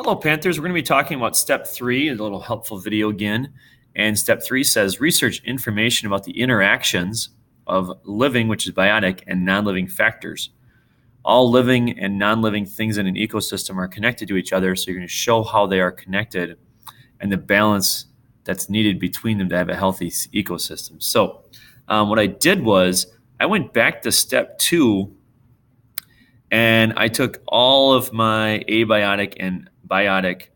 Hello, Panthers. We're going to be talking about step 3, a little helpful video again. And step 3 says research information about the interactions of living, which is biotic, and non-living factors. All living and non-living things in an ecosystem are connected to each other, so you're going to show how they are connected and the balance that's needed between them to have a healthy ecosystem. So what I did was I went back to step 2 and I took all of my abiotic and biotic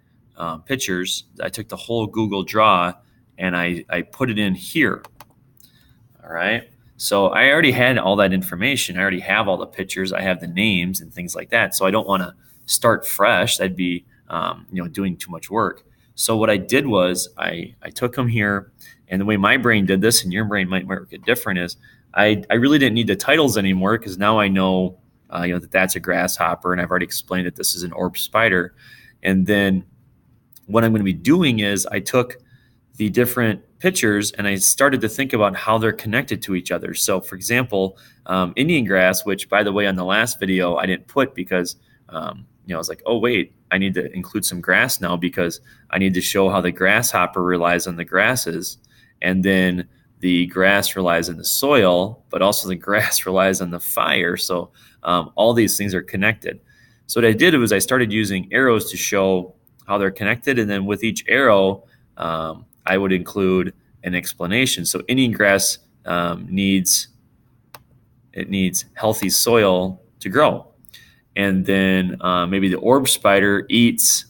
pictures. I took the whole Google Draw and I put it in here. All right. So I already had all that information. I already have all the pictures. I have the names and things like that. So I don't want to start fresh. That'd be doing too much work. So what I did was I took them here, and the way my brain did this, and your brain might work it different, is I really didn't need the titles anymore because now I know that that's a grasshopper, and I've already explained that this is an orb spider. And then what I'm going to be doing is I took the different pictures and I started to think about how they're connected to each other. So for example, Indian grass, which by the way, on the last video, I didn't put because, I was like, oh wait, I need to include some grass now because I need to show how the grasshopper relies on the grasses. And then the grass relies on the soil, but also the grass relies on the fire. So all these things are connected. So what I did was I started using arrows to show how they're connected. And then with each arrow, I would include an explanation. So Indian grass needs healthy soil to grow. And then maybe the orb spider eats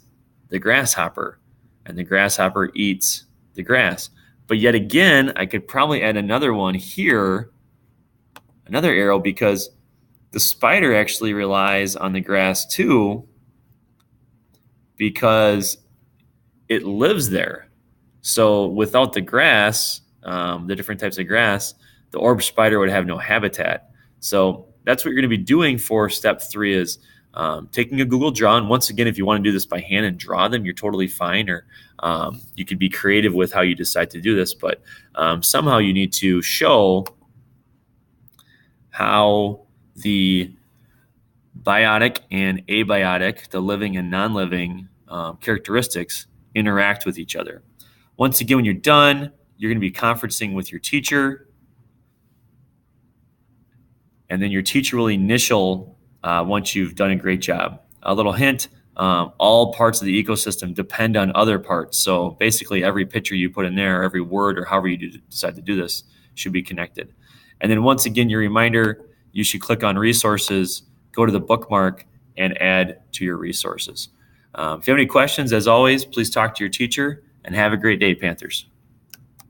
the grasshopper, and the grasshopper eats the grass. But yet again, I could probably add another one here, another arrow, because the spider actually relies on the grass too, because it lives there. So without the grass, the different types of grass, the orb spider would have no habitat. So that's what you're going to be doing for step 3 is taking a Google Draw. And once again, if you want to do this by hand and draw them, you're totally fine. Or you could be creative with how you decide to do this. But somehow you need to show how the biotic and abiotic, the living and non-living characteristics interact with each other. Once again, when you're done, you're going to be conferencing with your teacher. And then your teacher will initial once you've done a great job. A little hint, all parts of the ecosystem depend on other parts. So basically every picture you put in there, every word, or however you decide to do this, should be connected. And then once again, your reminder, you should click on resources, go to the bookmark, and add to your resources. If you have any questions, as always, please talk to your teacher, and have a great day, Panthers.